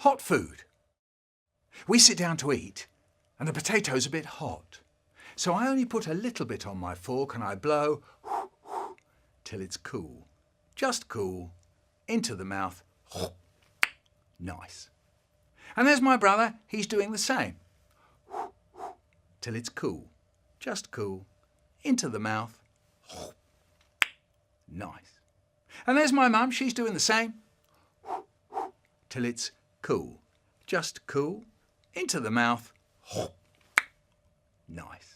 Hot food. We sit down to eat and the potato's a bit hot. So I only put a little bit on my fork and I blow till it's cool. Just cool. Into the mouth. Nice. And there's my brother, he's doing the same. Till it's cool. Just cool. Into the mouth. Nice. And there's my mum, she's doing the same. Till it's cool. Just cool. Into the mouth. Nice.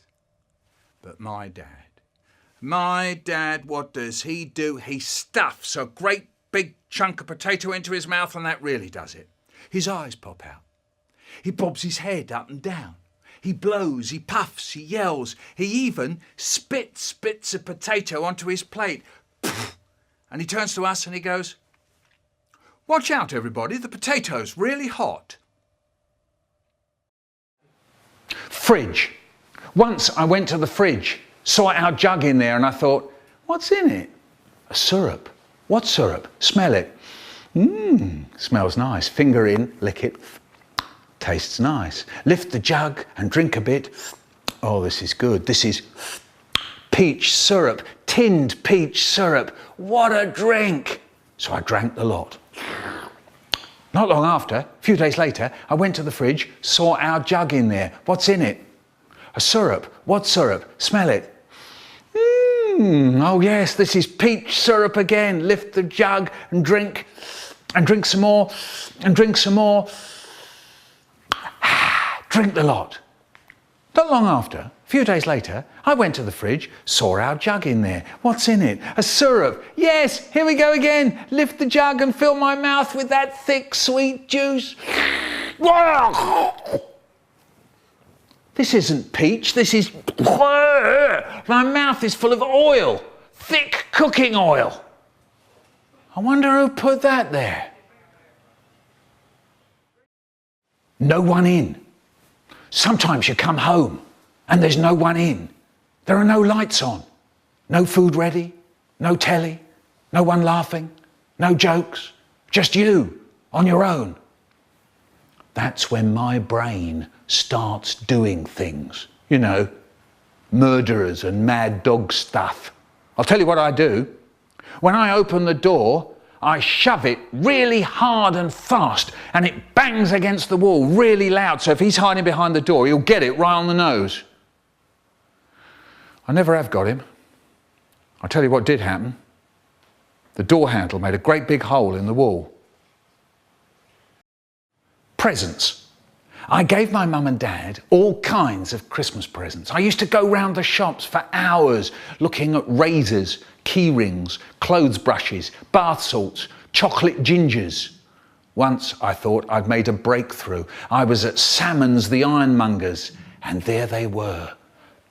But my dad, what does he do? He stuffs a great big chunk of potato into his mouth and that really does it. His eyes pop out. He bobs his head up and down. He blows, he puffs, he yells. He even spits bits of potato onto his plate. And he turns to us and he goes, "Watch out, everybody, the potato's really hot." Fridge. Once I went to the fridge, saw our jug in there and I thought, what's in it? A syrup. What syrup? Smell it. Smells nice. Finger in, lick it. Tastes nice. Lift the jug and drink a bit. Oh, this is good. This is peach syrup, tinned peach syrup. What a drink. So I drank the lot. Not long after, a few days later, I went to the fridge, saw our jug in there. What's in it? A syrup. What syrup? Smell it. Oh yes, this is peach syrup again. Lift the jug and drink some more, and drink some more. Drink the lot. Not long after, a few days later, I went to the fridge, saw our jug in there. What's in it? A syrup. Yes, here we go again. Lift the jug and fill my mouth with that thick, sweet juice. This isn't peach, this is... My mouth is full of oil, thick cooking oil. I wonder who put that there. No one in. Sometimes you come home and there's no one in. There are no lights on, no food ready, no telly, no one laughing, no jokes, just you on your own. That's when my brain starts doing things, you know, murderers and mad dog stuff. I'll tell you what I do. When I open the door, I shove it really hard and fast and it bangs against the wall really loud, so if he's hiding behind the door, he'll get it right on the nose. I never have got him. I'll tell you what did happen. The door handle made a great big hole in the wall. Presents. I gave my mum and dad all kinds of Christmas presents. I used to go round the shops for hours looking at razors, key rings, clothes brushes, bath salts, chocolate gingers. Once I thought I'd made a breakthrough. I was at Salmon's the Ironmonger's and there they were.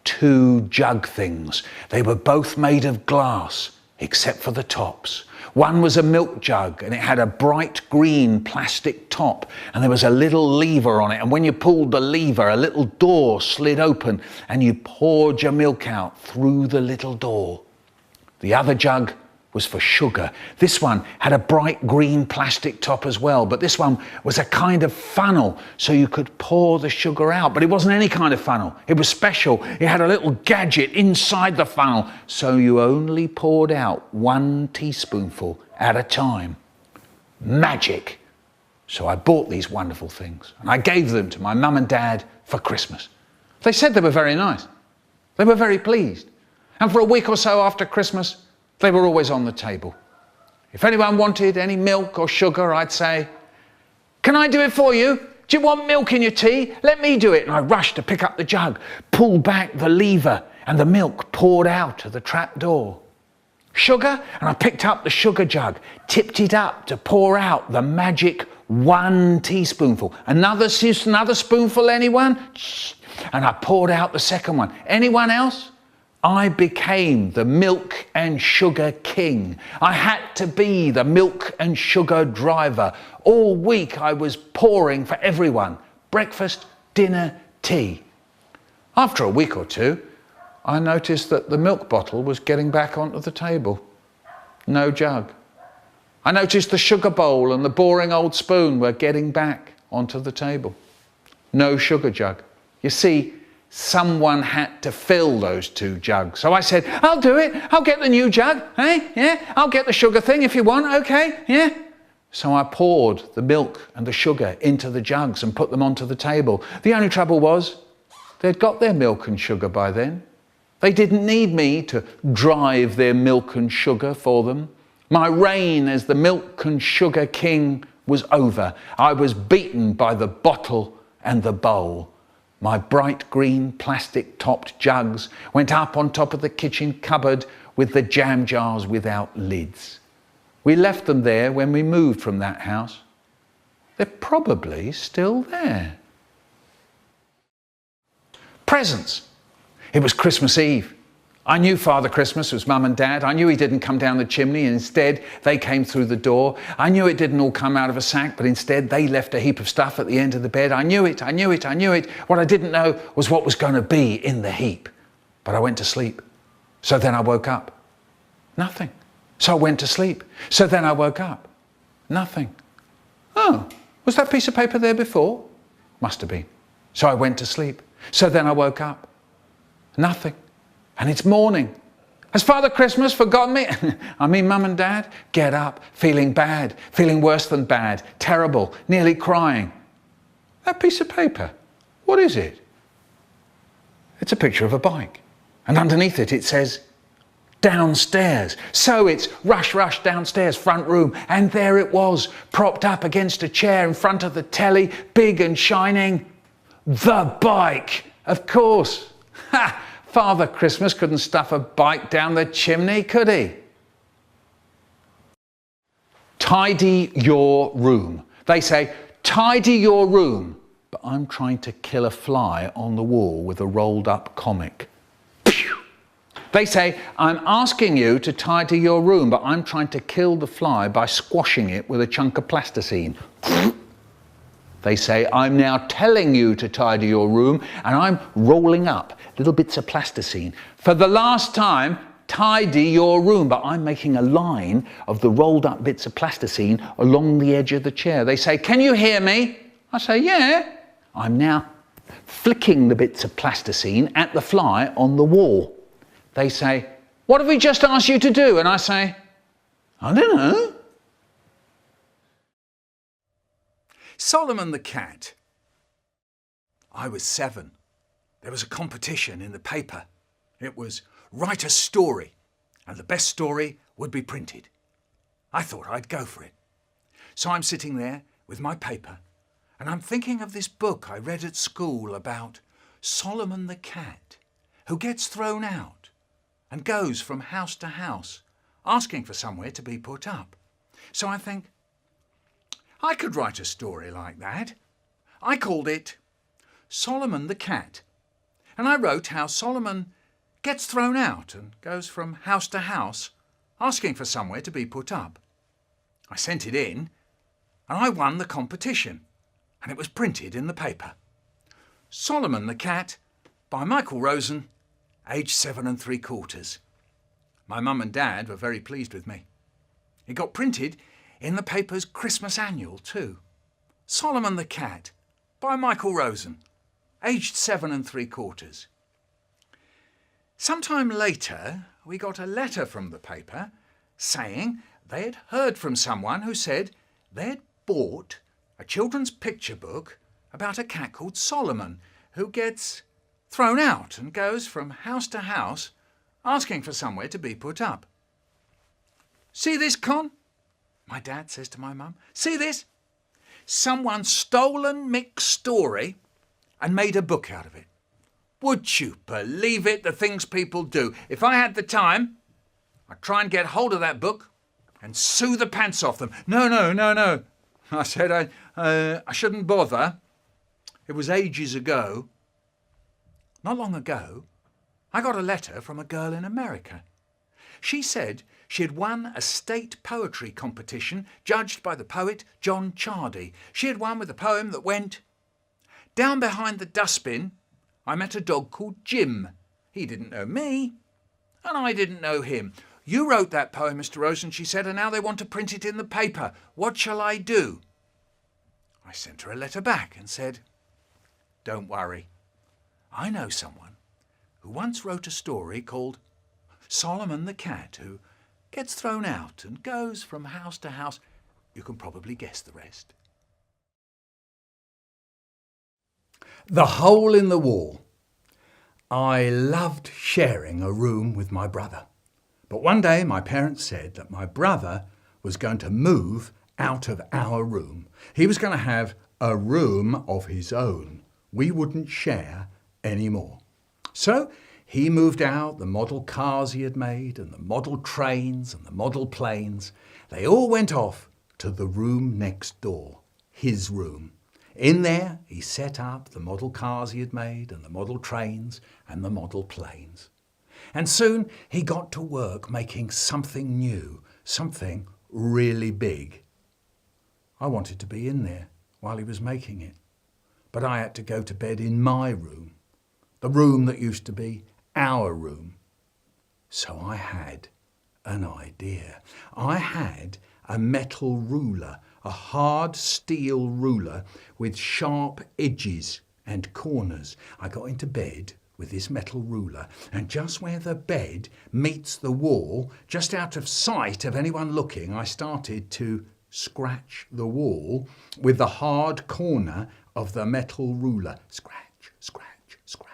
2 jug things. They were both made of glass except for the tops. One was a milk jug and it had a bright green plastic top and there was a little lever on it, and when you pulled the lever a little door slid open and you poured your milk out through the little door. The other jug was for sugar. This one had a bright green plastic top as well, but this one was a kind of funnel so you could pour the sugar out, but it wasn't any kind of funnel. It was special. It had a little gadget inside the funnel so you only poured out 1 teaspoonful at a time. Magic. So I bought these wonderful things and I gave them to my mum and dad for Christmas. They said they were very nice. They were very pleased. And for a week or so after Christmas, they were always on the table. If anyone wanted any milk or sugar, I'd say, "Can I do it for you? Do you want milk in your tea? Let me do it." And I rushed to pick up the jug, pulled back the lever, and the milk poured out of the trap door. Sugar? And I picked up the sugar jug, tipped it up to pour out the magic 1 teaspoonful. Another spoonful, anyone? Shh. And I poured out the second one. Anyone else? I became the milk and sugar king. I had to be the milk and sugar driver. All week I was pouring for everyone. Breakfast, dinner, tea. After a week or two, I noticed that the milk bottle was getting back onto the table. No jug. I noticed the sugar bowl and the boring old spoon were getting back onto the table. No sugar jug. You see, someone had to fill those 2 jugs. So I said, I'll do it. I'll get the new jug. Hey, yeah, I'll get the sugar thing if you want. Okay, yeah. So I poured the milk and the sugar into the jugs and put them onto the table. The only trouble was they'd got their milk and sugar by then. They didn't need me to drive their milk and sugar for them. My reign as the milk and sugar king was over. I was beaten by the bottle and the bowl. My bright green plastic topped jugs went up on top of the kitchen cupboard with the jam jars without lids. We left them there when we moved from that house. They're probably still there. Presents. It was Christmas Eve. I knew Father Christmas was Mum and Dad. I knew he didn't come down the chimney and instead they came through the door. I knew it didn't all come out of a sack, but instead they left a heap of stuff at the end of the bed. I knew it. What I didn't know was what was going to be in the heap. But I went to sleep. So then I woke up. Nothing. So I went to sleep. So then I woke up. Nothing. Oh, was that piece of paper there before? Must have been. So I went to sleep. So then I woke up. Nothing. And it's morning. Has Father Christmas forgotten me? I mean, Mum and Dad, get up, feeling bad, feeling worse than bad, terrible, nearly crying. That piece of paper, what is it? It's a picture of a bike. And underneath it, it says, downstairs. So it's rush, rush downstairs, front room. And there it was, propped up against a chair in front of the telly, big and shining. The bike, of course. Ha! Father Christmas couldn't stuff a bike down the chimney, could he? Tidy your room. They say, tidy your room. But I'm trying to kill a fly on the wall with a rolled up comic. Pew! They say, I'm asking you to tidy your room, but I'm trying to kill the fly by squashing it with a chunk of plasticine. They say, I'm now telling you to tidy your room, and I'm rolling up little bits of plasticine. For the last time, tidy your room. But I'm making a line of the rolled up bits of plasticine along the edge of the chair. They say, can you hear me? I say, yeah. I'm now flicking the bits of plasticine at the fly on the wall. They say, what have we just asked you to do? And I say, I don't know. Solomon the cat. I was 7. There was a competition in the paper. It was write a story, and the best story would be printed. I thought I'd go for it. So I'm sitting there with my paper, and I'm thinking of this book I read at school about Solomon the cat, who gets thrown out and goes from house to house, asking for somewhere to be put up. So I think, I could write a story like that. I called it Solomon the Cat. And I wrote how Solomon gets thrown out and goes from house to house asking for somewhere to be put up. I sent it in and I won the competition, and it was printed in the paper. Solomon the Cat by Michael Rosen, aged 7 3/4. My mum and dad were very pleased with me. It got printed in the paper's Christmas annual too. Solomon the Cat by Michael Rosen, aged 7 3/4. Sometime later, we got a letter from the paper saying they had heard from someone who said they'd bought a children's picture book about a cat called Solomon who gets thrown out and goes from house to house asking for somewhere to be put up. See this, Con? My dad says to my mum. See this? Someone stolen Mick's story and made a book out of it. Would you believe it, the things people do? If I had the time, I'd try and get hold of that book and sue the pants off them. No. I said I shouldn't bother. It was ages ago. Not long ago, I got a letter from a girl in America. She said she had won a state poetry competition judged by the poet John Chardy. She had won with a poem that went, "Down behind the dustbin, I met a dog called Jim. He didn't know me, and I didn't know him. You wrote that poem, Mr. Rosen, she said, and now they want to print it in the paper. What shall I do? I sent her a letter back and said, don't worry. I know someone who once wrote a story called Solomon the Cat, who gets thrown out and goes from house to house. You can probably guess the rest. The hole in the wall. I loved sharing a room with my brother. But one day my parents said that my brother was going to move out of our room. He was going to have a room of his own. We wouldn't share anymore. So he moved out the model cars he had made and the model trains and the model planes. They all went off to the room next door, his room. In there, he set up the model cars he had made and the model trains and the model planes. And soon he got to work making something new, something really big. I wanted to be in there while he was making it, but I had to go to bed in my room, the room that used to be our room. So I had an idea. I had a metal ruler, a hard steel ruler with sharp edges and corners. I got into bed with this metal ruler, and just where the bed meets the wall, just out of sight of anyone looking, I started to scratch the wall with the hard corner of the metal ruler. Scratch, scratch, scratch,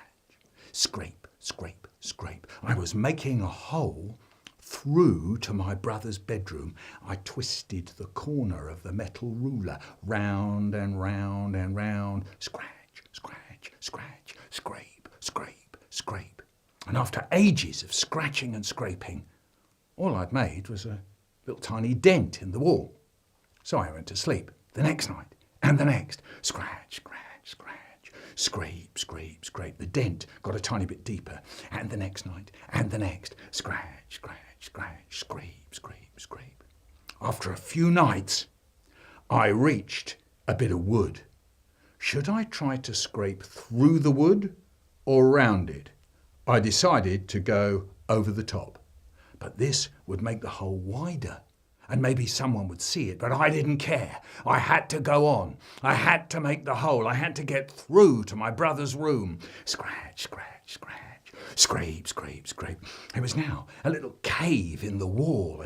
scrape, scrape, scrape. I was making a hole through to my brother's bedroom. I twisted the corner of the metal ruler round and round and round. Scratch, scratch, scratch, scrape, scrape, scrape. And after ages of scratching and scraping, all I'd made was a little tiny dent in the wall. So I went to sleep the next night and the next. Scratch, scratch, scratch, scrape, scrape, scrape. The dent got a tiny bit deeper. And the next night and the next. Scratch, scratch, scratch, scrape, scrape, scrape. After a few nights, I reached a bit of wood. Should I try to scrape through the wood or around it? I decided to go over the top. But this would make the hole wider, and maybe someone would see it, but I didn't care. I had to go on. I had to make the hole. I had to get through to my brother's room. Scratch, scratch, scratch. Scrape, scrape, scrape. It was now a little cave in the wall,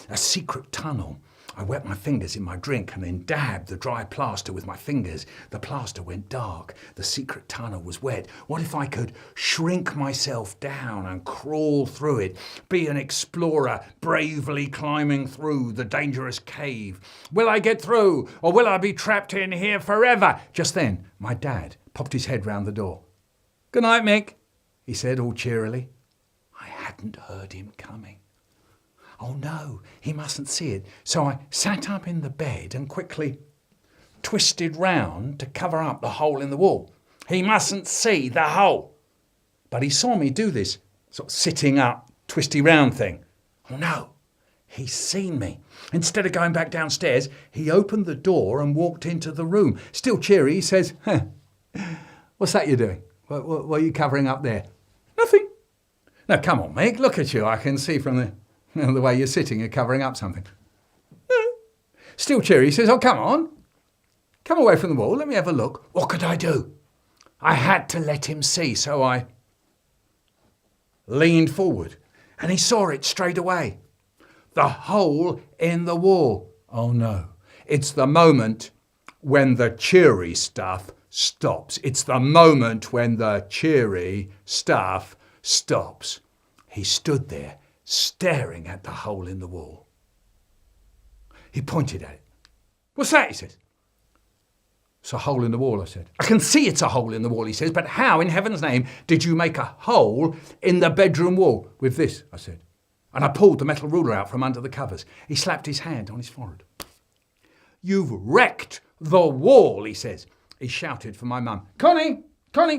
a secret tunnel. I wet my fingers in my drink and then dabbed the dry plaster with my fingers. The plaster went dark. The secret tunnel was wet. What if I could shrink myself down and crawl through it, be an explorer bravely climbing through the dangerous cave? Will I get through, or will I be trapped in here forever? Just then, my dad popped his head round the door. "Good night, Mick," he said all cheerily. I hadn't heard him coming. Oh no, he mustn't see it. So I sat up in the bed and quickly twisted round to cover up the hole in the wall. He mustn't see the hole. But he saw me do this sort of sitting up, twisty round thing. Oh no, he's seen me. Instead of going back downstairs, he opened the door and walked into the room. Still cheery, he says, "What's that you're doing? What are you covering up there?" "Nothing." "Now come on, Mick, look at you. I can see from the way you're sitting, you're covering up something." "No." Still cheery, he says, "Oh, come on. Come away from the wall, let me have a look." What could I do? I had to let him see, so I leaned forward and he saw it straight away. The hole in the wall. Oh no, it's the moment when the cheery stuff stops. It's the moment when the cheery stuff stops. He stood there, staring at the hole in the wall. He pointed at it. "What's that?" he says. "It's a hole in the wall," I said. "I can see it's a hole in the wall," he says, "but how in heaven's name did you make a hole in the bedroom wall?" "With this," I said. And I pulled the metal ruler out from under the covers. He slapped his hand on his forehead. "You've wrecked the wall," he says. He shouted for my mum, Connie, come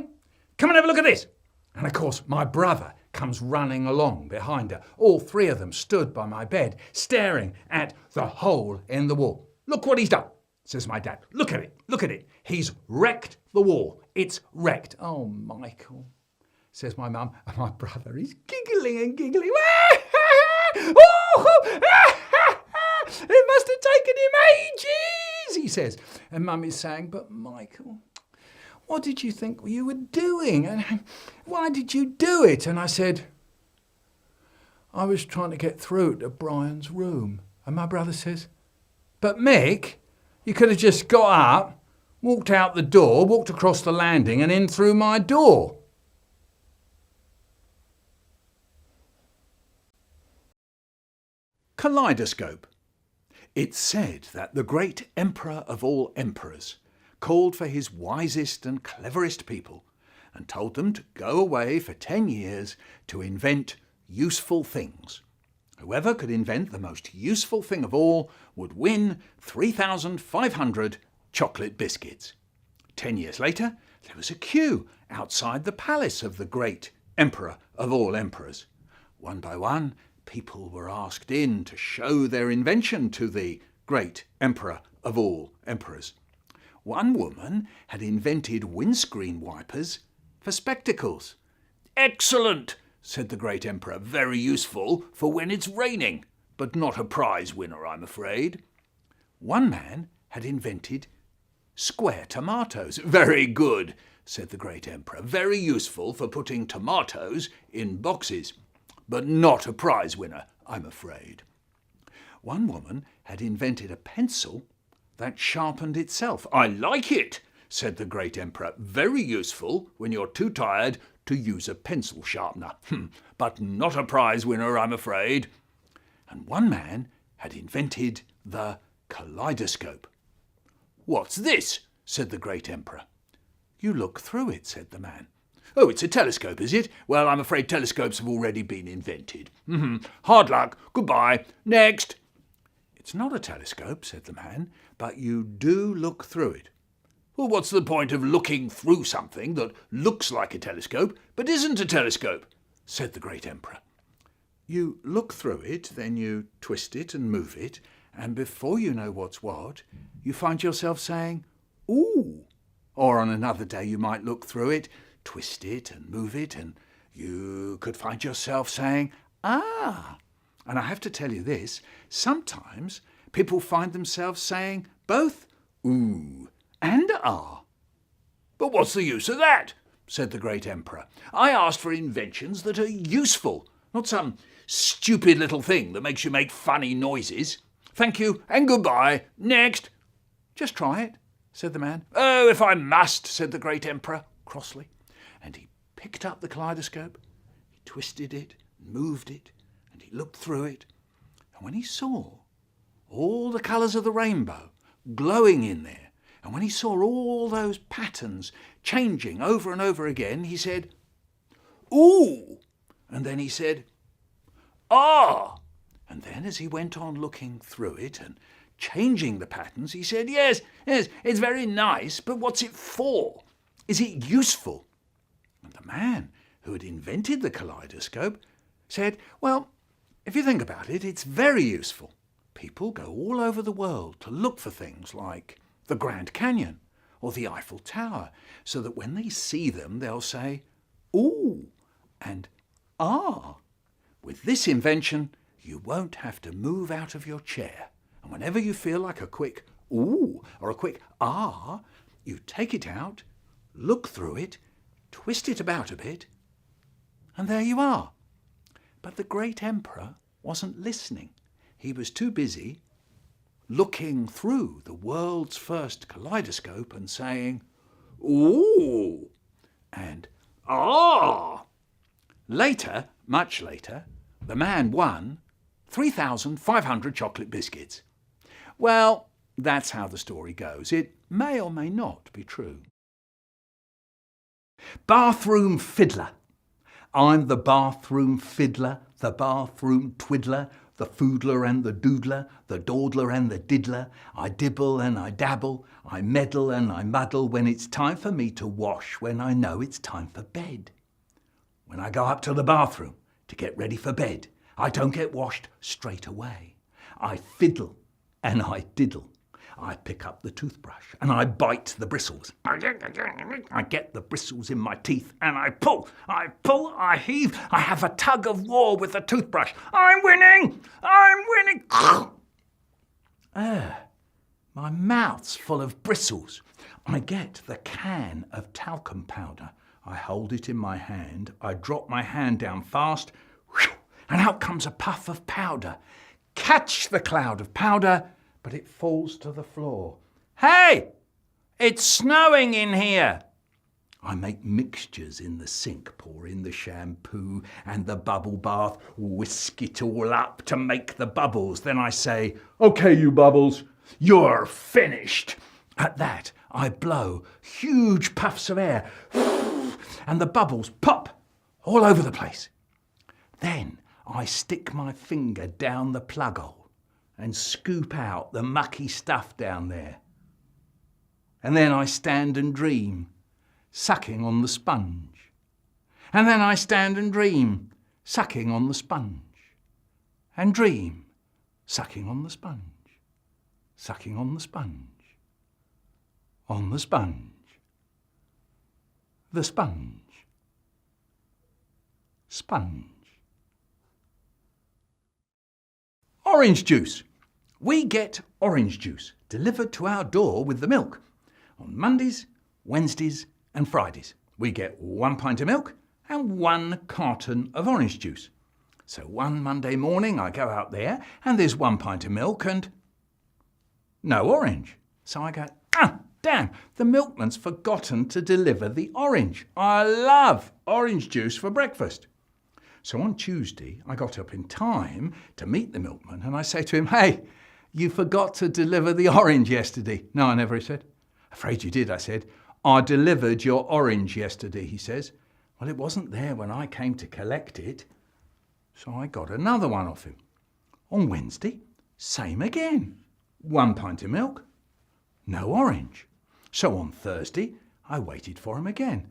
and have a look at this." And of course, my brother comes running along behind her. All three of them stood by my bed, staring at the hole in the wall. "Look what he's done," says my dad. Look at it. He's wrecked the wall. It's wrecked." "Oh, Michael," says my mum, and my brother is giggling and giggling. Oh, it must have taken him ages, he says. And Mummy's saying, but Michael, what did you think you were doing? And why did you do it? And I said, I was trying to get through to Brian's room. And my brother says, but Mick, you could have just got up, walked out the door, walked across the landing and in through my door. Kaleidoscope. It's said that the great emperor of all emperors called for his wisest and cleverest people and told them to go away for 10 years to invent useful things. Whoever could invent the most useful thing of all would win 3,500 chocolate biscuits. 10 years later, there was a queue outside the palace of the great emperor of all emperors. One by one, people were asked in to show their invention to the great emperor of all emperors. One woman had invented windscreen wipers for spectacles. Excellent, said the great emperor, very useful for when it's raining, but not a prize winner, I'm afraid. One man had invented square tomatoes. Very good, said the great emperor, very useful for putting tomatoes in boxes, but not a prize winner, I'm afraid. One woman had invented a pencil that sharpened itself. I like it, said the great emperor, very useful when you're too tired to use a pencil sharpener, but not a prize winner, I'm afraid. And one man had invented the kaleidoscope. What's this? Said the great emperor. You look through it, said the man. Oh, it's a telescope, is it? Well, I'm afraid telescopes have already been invented. Hard luck. Goodbye. Next. It's not a telescope, said the man, but you do look through it. Well, what's the point of looking through something that looks like a telescope but isn't a telescope? Said the great emperor. You look through it, then you twist it and move it, and before you know what's what, you find yourself saying, ooh. Or on another day you might look through it, twist it and move it, and you could find yourself saying, ah. And I have to tell you this, sometimes people find themselves saying both ooh and ah. But what's the use of that? Said the great emperor. I asked for inventions that are useful, not some stupid little thing that makes you make funny noises. Thank you and goodbye. Next. Just try it, said the man. Oh, if I must, said the great emperor crossly. And he picked up the kaleidoscope, he twisted it, moved it, and he looked through it. And when he saw all the colours of the rainbow glowing in there, and when he saw all those patterns changing over and over again, he said, ooh! And then he said, ah! And then as he went on looking through it and changing the patterns, he said, yes, it's very nice, but what's it for? Is it useful? And the man who had invented the kaleidoscope said, well, if you think about it, it's very useful. People go all over the world to look for things like the Grand Canyon or the Eiffel Tower, so that when they see them, they'll say, ooh, and ah. With this invention, you won't have to move out of your chair. And whenever you feel like a quick ooh or a quick ah, you take it out, look through it, twist it about a bit, and there you are. But the great emperor wasn't listening. He was too busy looking through the world's first kaleidoscope and saying, ooh, and ah. Later, much later, the man won 3,500 chocolate biscuits. Well, that's how the story goes. It may or may not be true. Bathroom fiddler. I'm the bathroom fiddler, the bathroom twiddler, the foodler and the doodler, the dawdler and the diddler. I dibble and I dabble, I meddle and I muddle when it's time for me to wash, when I know it's time for bed. When I go up to the bathroom to get ready for bed, I don't get washed straight away. I fiddle and I diddle. I pick up the toothbrush and I bite the bristles. I get the bristles in my teeth and I pull, I heave. I have a tug of war with the toothbrush. I'm winning! My mouth's full of bristles. I get the can of talcum powder. I hold it in my hand. I drop my hand down fast, and out comes a puff of powder. Catch the cloud of powder, but it falls to the floor. Hey! It's snowing in here! I make mixtures in the sink, pour in the shampoo and the bubble bath, whisk it all up to make the bubbles. Then I say, "Okay, you bubbles, you're finished." At that, I blow huge puffs of air, and the bubbles pop all over the place. Then I stick my finger down the plug hole and scoop out the mucky stuff down there. And then I stand and dream, sucking on the sponge. And then I stand and dream, sucking on the sponge. And dream, sucking on the sponge, sucking on the sponge. On the sponge. The sponge. Sponge. Orange juice. We get orange juice delivered to our door with the milk. On Mondays, Wednesdays and Fridays, we get 1 pint of milk and 1 carton of orange juice. So one Monday morning I go out there and there's 1 pint of milk and no orange. So I go, damn, the milkman's forgotten to deliver the orange. I love orange juice for breakfast. So on Tuesday, I got up in time to meet the milkman and I say to him, "Hey, you forgot to deliver the orange yesterday." "No, I never," he said. "Afraid you did," I said. "I delivered your orange yesterday," he says. "Well, it wasn't there when I came to collect it." So I got another one off him. On Wednesday, same again. 1 pint of milk, no orange. So on Thursday, I waited for him again.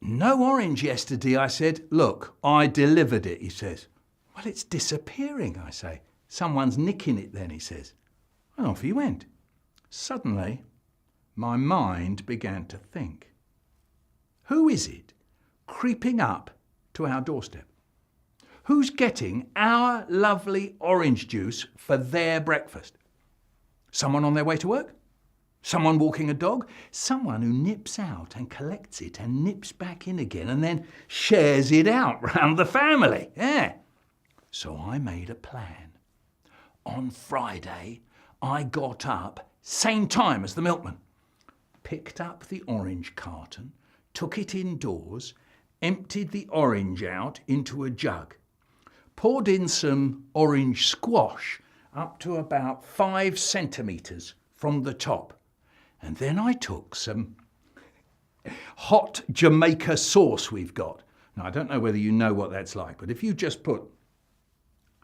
"No orange yesterday," I said. "Look, I delivered it," he says. "Well, it's disappearing," I say. "Someone's nicking it then," he says. And off he went. Suddenly, my mind began to think. Who is it creeping up to our doorstep? Who's getting our lovely orange juice for their breakfast? Someone on their way to work? Someone walking a dog? Someone who nips out and collects it and nips back in again and then shares it out round the family. Yeah. So I made a plan. On Friday, I got up, same time as the milkman, picked up the orange carton, took it indoors, emptied the orange out into a jug, poured in some orange squash up to about 5 centimetres from the top. And then I took some hot Jamaica sauce we've got. Now, I don't know whether you know what that's like, but if you just put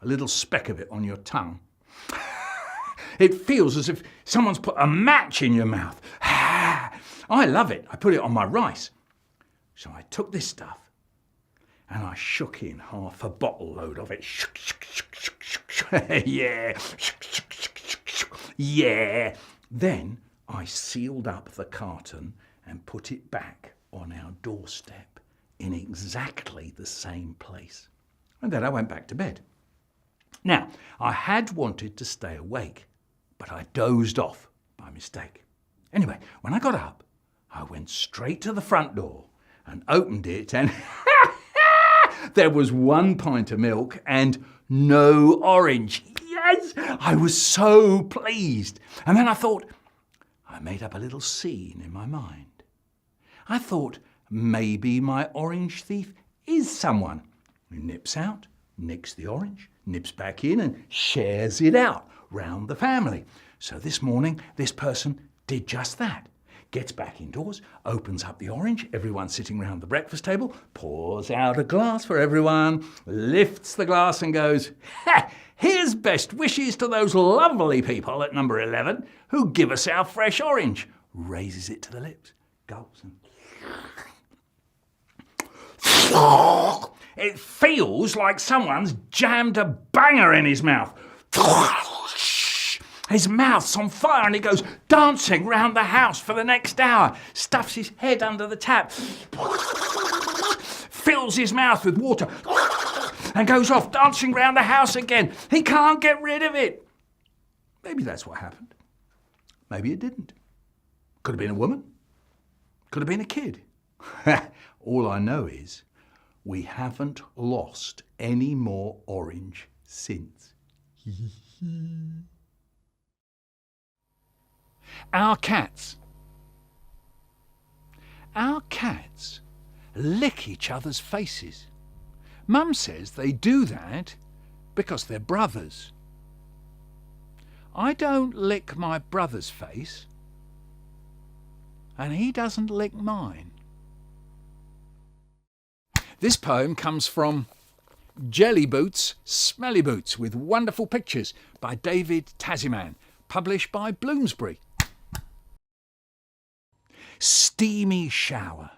a little speck of it on your tongue, it feels as if someone's put a match in your mouth. I love it. I put it on my rice. So I took this stuff and I shook in half a bottle load of it. Yeah. Yeah. Then I sealed up the carton and put it back on our doorstep in exactly the same place. And then I went back to bed. Now, I had wanted to stay awake, but I dozed off by mistake. Anyway, when I got up, I went straight to the front door and opened it and there was 1 pint of milk and no orange. Yes! I was so pleased. And then I thought, I made up a little scene in my mind. I thought maybe my orange thief is someone who nips out, nicks the orange, nips back in and shares it out round the family. So this morning, this person did just that. Gets back indoors, opens up the orange, everyone sitting round the breakfast table, pours out a glass for everyone, lifts the glass and goes, "Here's best wishes to those lovely people at number 11 who give us our fresh orange." Raises it to the lips, gulps and... It feels like someone's jammed a banger in his mouth. His mouth's on fire and he goes dancing round the house for the next hour, stuffs his head under the tap, fills his mouth with water, and goes off dancing round the house again. He can't get rid of it. Maybe that's what happened. Maybe it didn't. Could have been a woman. Could have been a kid. All I know is we haven't lost any more orange since. Our cats. Our cats lick each other's faces. Mum says they do that because they're brothers. I don't lick my brother's face, and he doesn't lick mine. This poem comes from Jelly Boots, Smelly Boots with Wonderful Pictures by David Tasman, published by Bloomsbury. Steamy shower.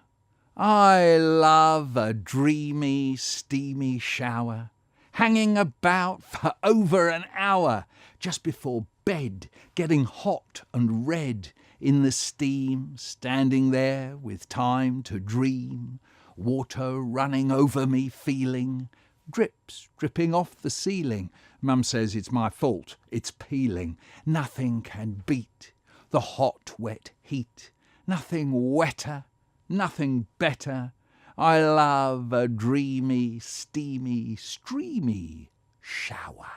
I love a dreamy, steamy shower, hanging about for over an hour, just before bed, getting hot and red in the steam, standing there with time to dream, water running over me feeling, drips dripping off the ceiling. Mum says it's my fault, it's peeling. Nothing can beat the hot, wet heat. Nothing wetter, nothing better. I love a dreamy, steamy, streamy shower.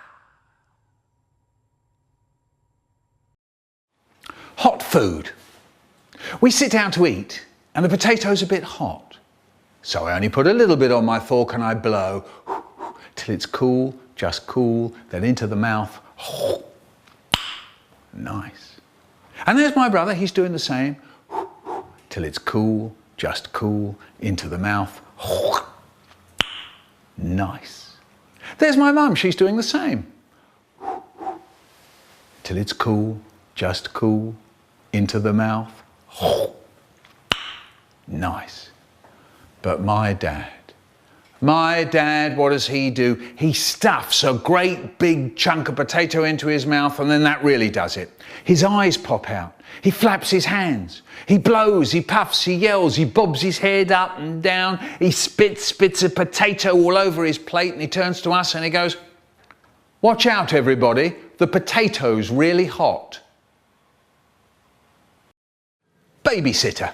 Hot food. We sit down to eat and the potato's a bit hot. So I only put a little bit on my fork and I blow till it's cool, just cool, then into the mouth. Nice. And there's my brother, he's doing the same. Till it's cool, just cool, into the mouth. Nice. There's my mum, she's doing the same. Till it's cool, just cool, into the mouth. Nice. But my dad, what does he do? He stuffs a great big chunk of potato into his mouth and then that really does it. His eyes pop out. He flaps his hands. He blows, he puffs, he yells, he bobs his head up and down. He spits a potato all over his plate and he turns to us and he goes, "Watch out everybody, the potato's really hot." Babysitter.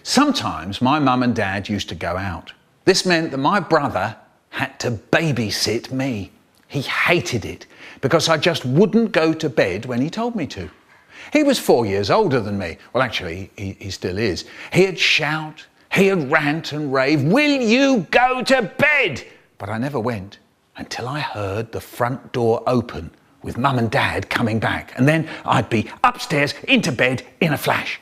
Sometimes my mum and dad used to go out. This meant that my brother had to babysit me. He hated it because I just wouldn't go to bed when he told me to. He was 4 years older than me. Well, actually, he still is. He'd shout, he'd rant and rave, "Will you go to bed?" But I never went until I heard the front door open with Mum and Dad coming back. And then I'd be upstairs into bed in a flash.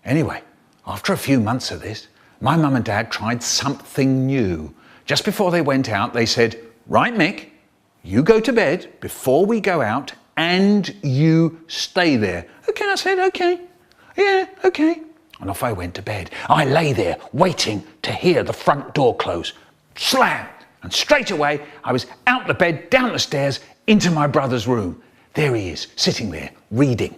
Anyway, after a few months of this, my mum and dad tried something new. Just before they went out, they said, "Right, Mick, you go to bed before we go out and you stay there." Okay, I said, okay. Yeah, okay. And off I went to bed. I lay there waiting to hear the front door close. Slam! And straight away, I was out the bed, down the stairs, into my brother's room. There he is, sitting there, reading.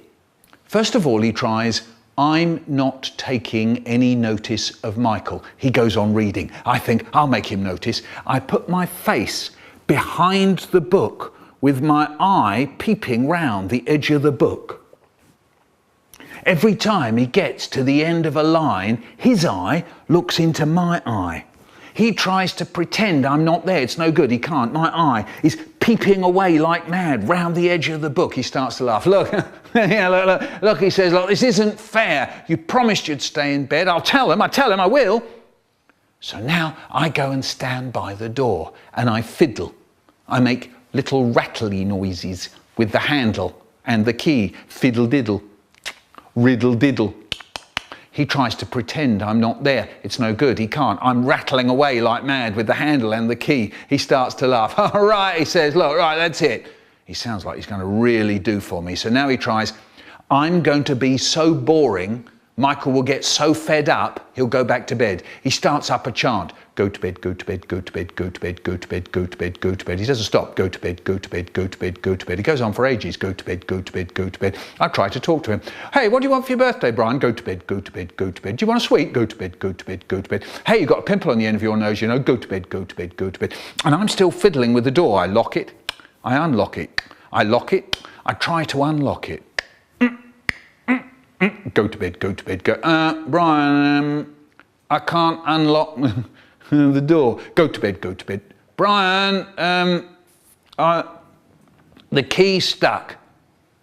First of all, he tries, "I'm not taking any notice of Michael." He goes on reading. I think I'll make him notice. I put my face behind the book with my eye peeping round the edge of the book. Every time he gets to the end of a line, his eye looks into my eye. He tries to pretend I'm not there. It's no good, he can't. My eye is peeping away like mad round the edge of the book. He starts to laugh. Look, yeah, look, he says, "Look, this isn't fair. You promised you'd stay in bed. I tell him I will." So now I go and stand by the door and I fiddle. I make little rattly noises with the handle and the key. Fiddle diddle, riddle diddle. He tries to pretend I'm not there. It's no good, he can't. I'm rattling away like mad with the handle and the key. He starts to laugh. "All right," he says, "look, right, that's it." He sounds like he's going to really do for me. So now he tries, "I'm going to be so boring Michael will get so fed up, he'll go back to bed. He starts up a chant. Go to bed, go to bed, go to bed, go to bed, go to bed, go to bed, go to bed. He doesn't stop. Go to bed, go to bed, go to bed, go to bed. He goes on for ages. Go to bed, go to bed, go to bed. I try to talk to him. Hey, what do you want for your birthday, Brian? Go to bed, go to bed, go to bed. Do you want a sweet? Go to bed, go to bed, go to bed. Hey, you've got a pimple on the end of your nose, you know. Go to bed, go to bed, go to bed. And I'm still fiddling with the door. I lock it. I unlock it. I lock it. I try to unlock it. Go to bed, go to bed, go. Brian, I can't unlock the door. Go to bed, go to bed. Brian, the key's stuck.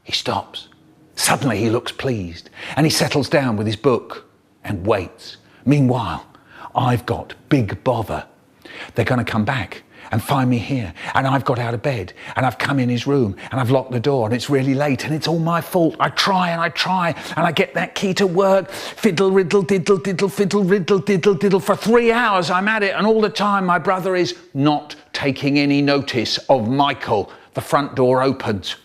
He stops. Suddenly he looks pleased and he settles down with his book and waits. Meanwhile, I've got big bother. They're going to come back and find me here, and I've got out of bed and I've come in his room and I've locked the door and it's really late and it's all my fault. I try and I get that key to work. Fiddle, riddle, diddle, diddle, fiddle, riddle, diddle, diddle. For 3 hours I'm at it, and all the time my brother is not taking any notice of Michael. The front door opens.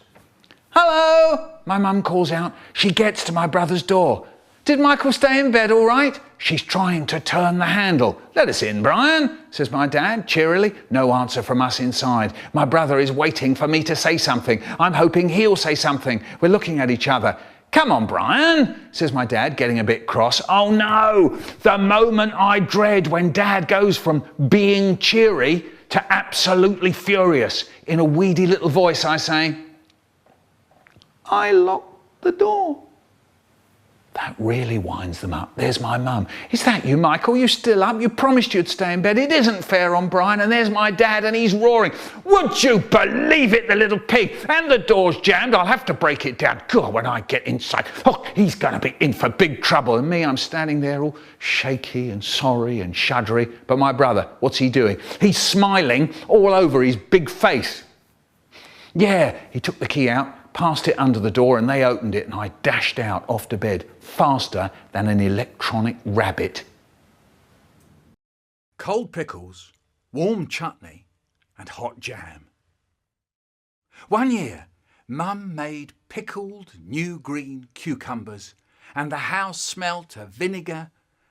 Hello, my mum calls out. She gets to my brother's door. Did Michael stay in bed all right? She's trying to turn the handle. Let us in, Brian, says my dad cheerily. No answer from us inside. My brother is waiting for me to say something. I'm hoping he'll say something. We're looking at each other. Come on, Brian, says my dad, getting a bit cross. Oh no, the moment I dread when Dad goes from being cheery to absolutely furious. In a weedy little voice I say, I locked the door. That really winds them up. There's my mum. Is that you, Michael? You still up? You promised you'd stay in bed. It isn't fair on Brian. And there's my dad, and he's roaring. Would you believe it, the little pig? And the door's jammed. I'll have to break it down. God, when I get inside, oh, he's going to be in for big trouble. And me, I'm standing there all shaky and sorry and shuddery. But my brother, what's he doing? He's smiling all over his big face. Yeah, he took the key out, passed it under the door, and they opened it, and I dashed out off to bed faster than an electronic rabbit. Cold pickles, warm chutney and hot jam. One year, Mum made pickled new green cucumbers, and the house smelt of vinegar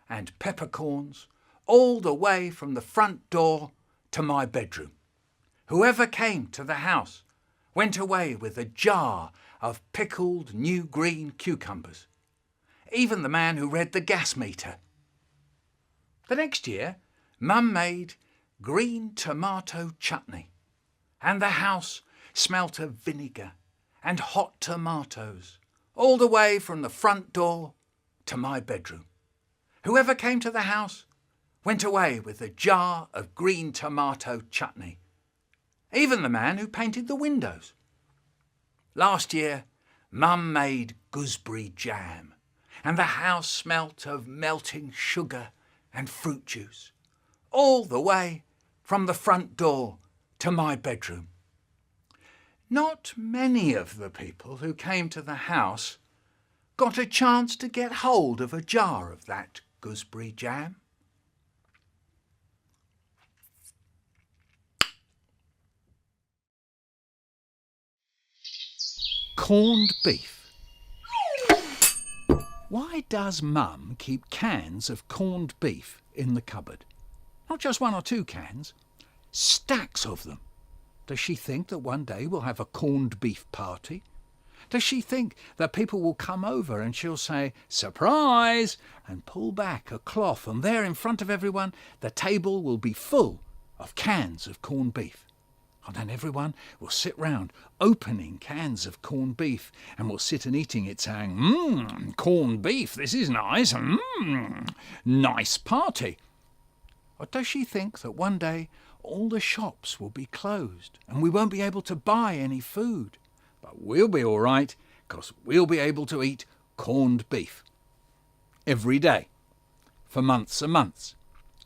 and peppercorns all the way from the front door to my bedroom. Whoever came to the house went away with a jar of pickled new green cucumbers, even the man who read the gas meter. The next year, Mum made green tomato chutney, and the house smelt of vinegar and hot tomatoes all the way from the front door to my bedroom. Whoever came to the house went away with a jar of green tomato chutney, even the man who painted the windows. Last year, Mum made gooseberry jam, and the house smelt of melting sugar and fruit juice, all the way from the front door to my bedroom. Not many of the people who came to the house got a chance to get hold of a jar of that gooseberry jam. Corned beef. Why does Mum keep cans of corned beef in the cupboard? Not just 1 or 2 cans, stacks of them. Does she think that one day we'll have a corned beef party? Does she think that people will come over and she'll say, "Surprise!" and pull back a cloth, and there in front of everyone the table will be full of cans of corned beef? And then everyone will sit round opening cans of corned beef, and will sit and eating it saying, corned beef, this is nice, nice party. Or does she think that one day all the shops will be closed and we won't be able to buy any food? But we'll be all right, because we'll be able to eat corned beef every day for months and months.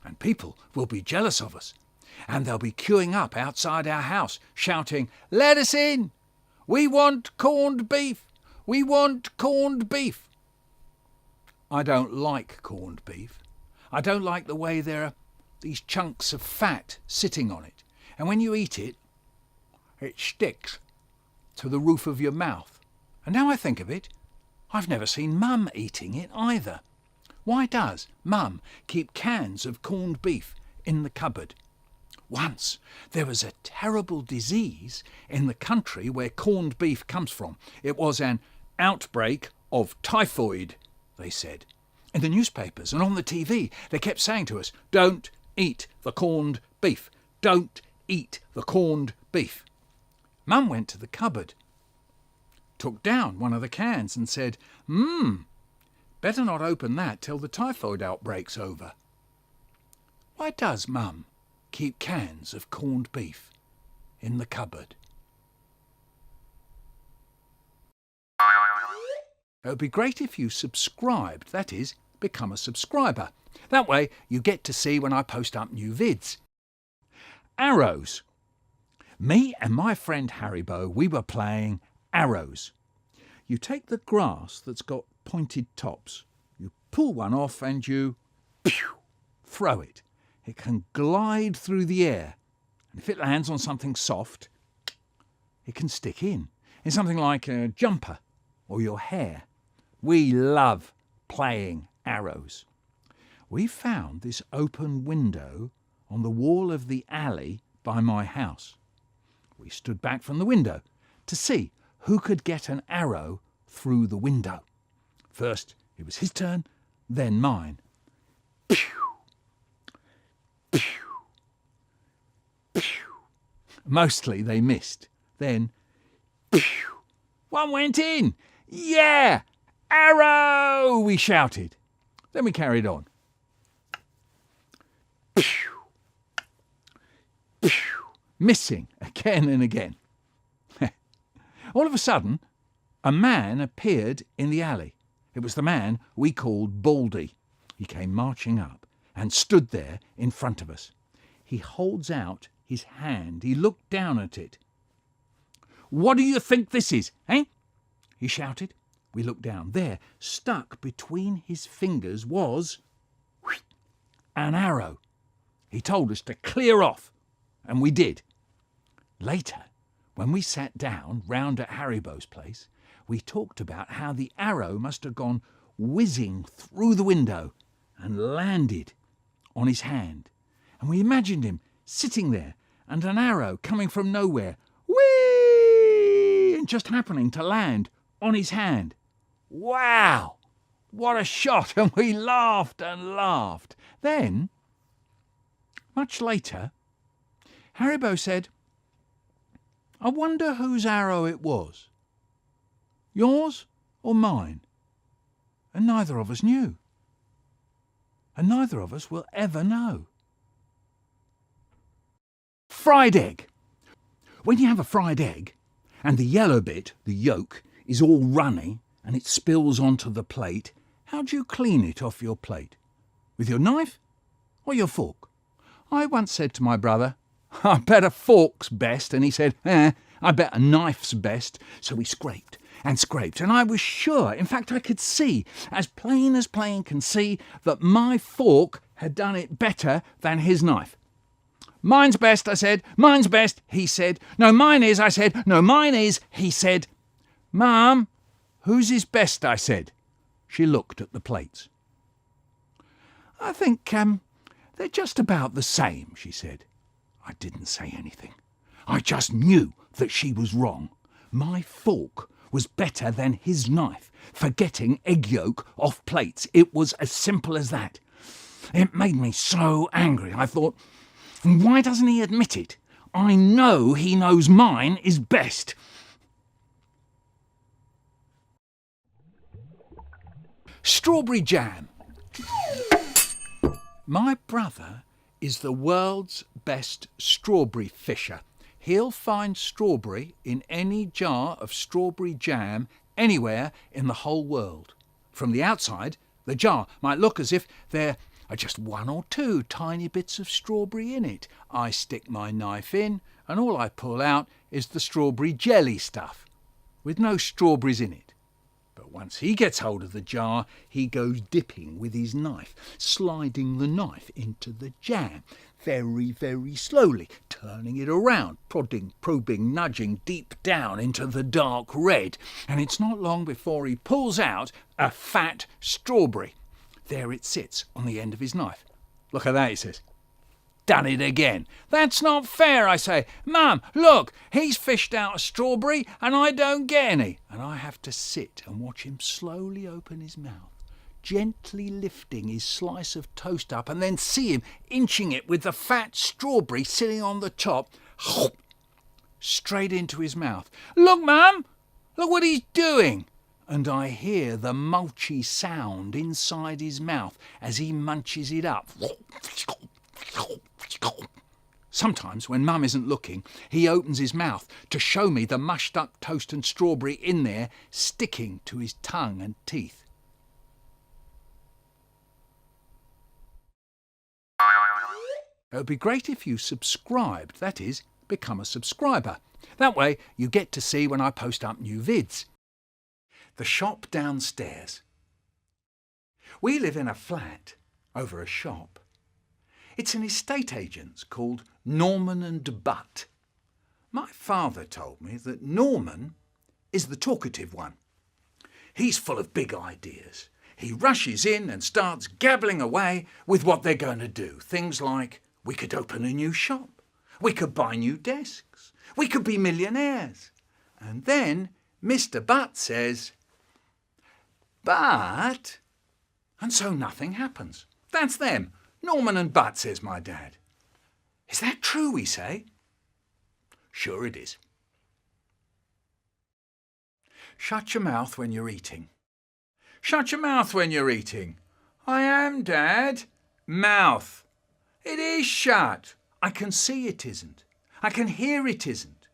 And people will be jealous of us, and they'll be queuing up outside our house, shouting, "Let us in! We want corned beef! We want corned beef!" I don't like corned beef. I don't like the way there are these chunks of fat sitting on it. And when you eat it, it sticks to the roof of your mouth. And now I think of it, I've never seen Mum eating it either. Why does Mum keep cans of corned beef in the cupboard? Once there was a terrible disease in the country where corned beef comes from. It was an outbreak of typhoid, they said. In the newspapers and on the TV, they kept saying to us, "Don't eat the corned beef. Don't eat the corned beef." Mum went to the cupboard, took down one of the cans and said, better not open that till the typhoid outbreak's over. Why does Mum keep cans of corned beef in the cupboard? It would be great if you subscribed, that is, become a subscriber. That way you get to see when I post up new vids. Arrows. Me and my friend Haribo, we were playing arrows. You take the grass that's got pointed tops, you pull one off and you throw it. It can glide through the air, and if it lands on something soft, it can stick in something like a jumper or your hair. We love playing arrows. We found this open window on the wall of the alley by my house. We stood back from the window to see who could get an arrow through the window. First it was his turn, then mine. Mostly they missed. Then one went in. Yeah! Arrow! We shouted. Then we carried on. Missing again and again. All of a sudden, a man appeared in the alley. It was the man we called Baldy. He came marching up and stood there in front of us. He holds out his hand. He looked down at it. "What do you think this is, eh?" he shouted. We looked down. There, stuck between his fingers, was an arrow. He told us to clear off, and we did. Later, when we sat down round at Haribo's place, we talked about how the arrow must have gone whizzing through the window and landed on his hand. And we imagined him sitting there and an arrow coming from nowhere, whee, and just happening to land on his hand. Wow! What a shot! And we laughed and laughed. Then, much later, Haribo said, "I wonder whose arrow it was. Yours or mine?" And neither of us knew. And neither of us will ever know. Fried egg. When you have a fried egg, and the yellow bit, the yolk, is all runny and it spills onto the plate, how do you clean it off your plate? With your knife or your fork? I once said to my brother, "I bet a fork's best," and he said, "I bet a knife's best." So we scraped and scraped, and I was sure, in fact I could see, as plain can see, that my fork had done it better than his knife. "Mine's best," I said. "Mine's best," he said. "No, mine is," I said. "No, mine is," he said. "Mum, whose is best?" I said. She looked at the plates. "I think they're just about the same," she said. I didn't say anything. I just knew that she was wrong. My fork was better than his knife for getting egg yolk off plates. It was as simple as that. It made me so angry. I thought, why doesn't he admit it? I know he knows mine is best. Strawberry jam. My brother is the world's best strawberry fisher. He'll find strawberry in any jar of strawberry jam anywhere in the whole world. From the outside, the jar might look as if there are just one or two tiny bits of strawberry in it. I stick my knife in, and all I pull out is the strawberry jelly stuff, with no strawberries in it. But once he gets hold of the jar, he goes dipping with his knife, sliding the knife into the jam, very, very slowly, turning it around, prodding, probing, nudging deep down into the dark red. And it's not long before he pulls out a fat strawberry. There it sits on the end of his knife. Look at that, he says. Done it again. That's not fair, I say. Mum, look, he's fished out a strawberry and I don't get any. And I have to sit and watch him slowly open his mouth, gently lifting his slice of toast up, and then see him inching it with the fat strawberry sitting on the top, straight into his mouth. Look, Mum, look what he's doing. And I hear the mulchy sound inside his mouth as he munches it up. Sometimes, when Mum isn't looking, he opens his mouth to show me the mushed up toast and strawberry in there, sticking to his tongue and teeth. It would be great if you subscribed, that is, become a subscriber. That way you get to see when I post up new vids. The shop downstairs. We live in a flat over a shop. It's an estate agent's called Norman and Butt. My father told me that Norman is the talkative one. He's full of big ideas. He rushes in and starts gabbling away with what they're going to do. Things like, we could open a new shop. We could buy new desks. We could be millionaires. And then Mr. Butt says, but... And so nothing happens. That's them. Norman and Butt, says my dad. Is that true, we say? Sure it is. Shut your mouth when you're eating. Shut your mouth when you're eating. I am, Dad. Mouth. It is shut. I can see it isn't. I can hear it isn't.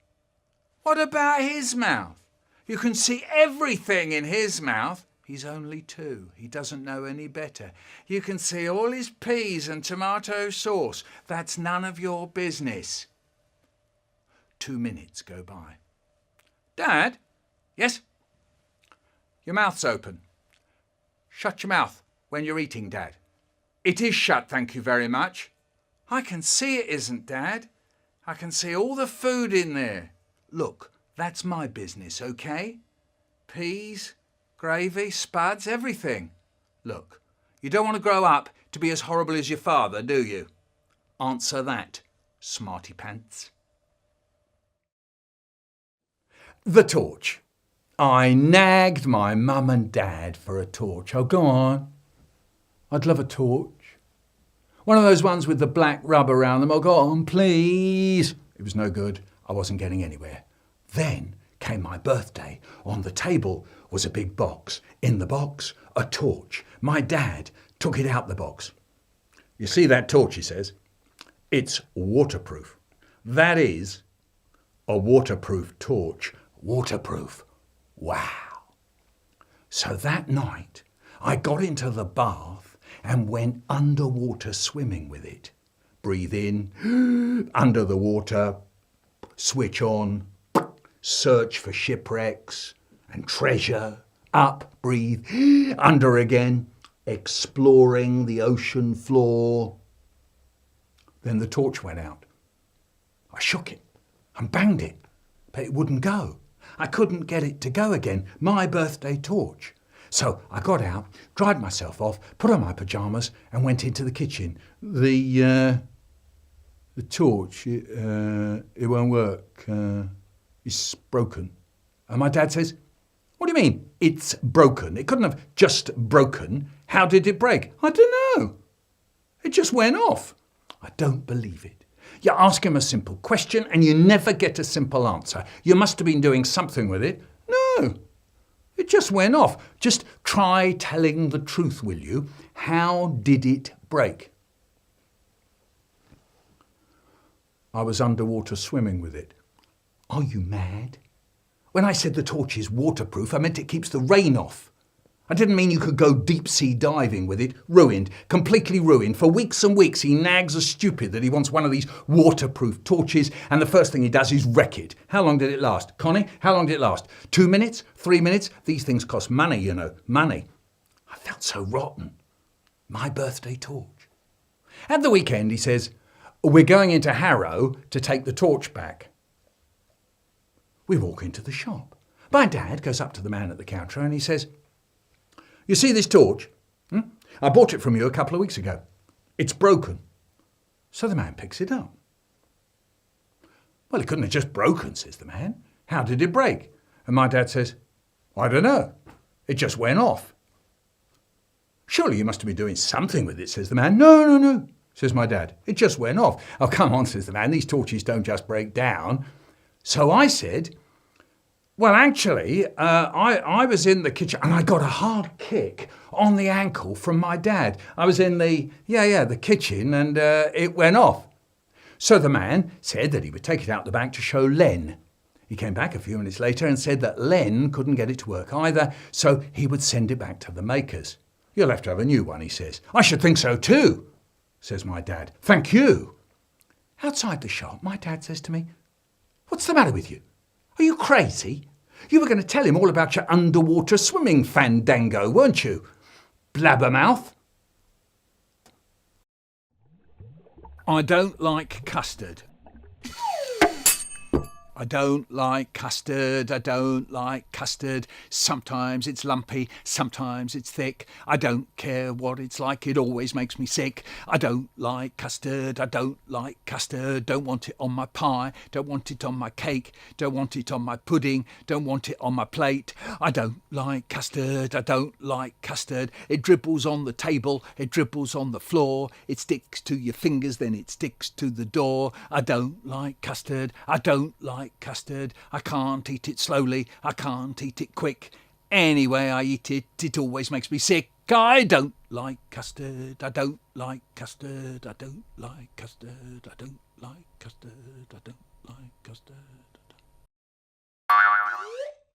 What about his mouth? You can see everything in his mouth. He's only 2. He doesn't know any better. You can see all his peas and tomato sauce. That's none of your business. 2 minutes go by. Dad? Yes? Your mouth's open. Shut your mouth when you're eating, Dad. It is shut, thank you very much. I can see it isn't, Dad. I can see all the food in there. Look, that's my business, okay? Peas, gravy, spuds, everything. Look, you don't want to grow up to be as horrible as your father, do you? Answer that, smarty pants. The torch. I nagged my mum and dad for a torch. Oh, go on. I'd love a torch. One of those ones with the black rub around them. Oh, go on, please. It was no good. I wasn't getting anywhere. Then came my birthday. On the table was a big box. In the box, a torch. My dad took it out the box. You see that torch, he says? It's waterproof. That is a waterproof torch. Waterproof. Wow. So that night, I got into the bath and went underwater swimming with it. Breathe in, under the water, switch on, search for shipwrecks and treasure, up, breathe, under again, exploring the ocean floor. Then the torch went out. I shook it and banged it, but it wouldn't go. I couldn't get it to go again, my birthday torch. So I got out, dried myself off, put on my pyjamas and went into the kitchen. The torch, it won't work. It's broken. And my dad says, what do you mean, it's broken? It couldn't have just broken. How did it break? I don't know. It just went off. I don't believe it. You ask him a simple question and you never get a simple answer. You must have been doing something with it. No, it just went off. Just try telling the truth, will you? How did it break? I was underwater swimming with it. Are you mad? When I said the torch is waterproof, I meant it keeps the rain off. I didn't mean you could go deep-sea diving with it. Ruined, completely ruined. For weeks and weeks he nags as stupid that he wants one of these waterproof torches, and the first thing he does is wreck it. How long did it last? Connie, how long did it last? 2 minutes? 3 minutes? These things cost money, you know. Money. I felt so rotten. My birthday torch. At the weekend, he says, we're going into Harrow to take the torch back. We walk into the shop. My dad goes up to the man at the counter and he says, you see this torch? I bought it from you a couple of weeks ago. It's broken. So the man picks it up. Well, it couldn't have just broken, says the man. How did it break? And my dad says, I don't know. It just went off. Surely you must have been doing something with it, says the man. No, says my dad. It just went off. Oh, come on, says the man. These torches don't just break down. So I said, well, actually, I was in the kitchen and I got a hard kick on the ankle from my dad. I was in the kitchen and it went off. So the man said that he would take it out the back to show Len. He came back a few minutes later and said that Len couldn't get it to work either, so he would send it back to the makers. You'll have to have a new one, he says. I should think so too, says my dad. Thank you. Outside the shop, my dad says to me, what's the matter with you? Are you crazy? You were going to tell him all about your underwater swimming fandango, weren't you? Blabbermouth. I don't like custard. I don't like custard, I don't like custard. Sometimes it's lumpy, sometimes it's thick. I don't care what it's like, it always makes me sick. I don't like custard, I don't like custard. Don't want it on my pie, don't want it on my cake, don't want it on my pudding, don't want it on my plate. I don't like custard, I don't like custard. It dribbles on the table, it dribbles on the floor. It sticks to your fingers, then it sticks to the door. I don't like custard, I don't like custard. I can't eat it slowly, I can't eat it quick. Anyway I eat it, it always makes me sick. I don't like custard, I don't like custard, I don't like custard, I don't like custard, I don't like custard.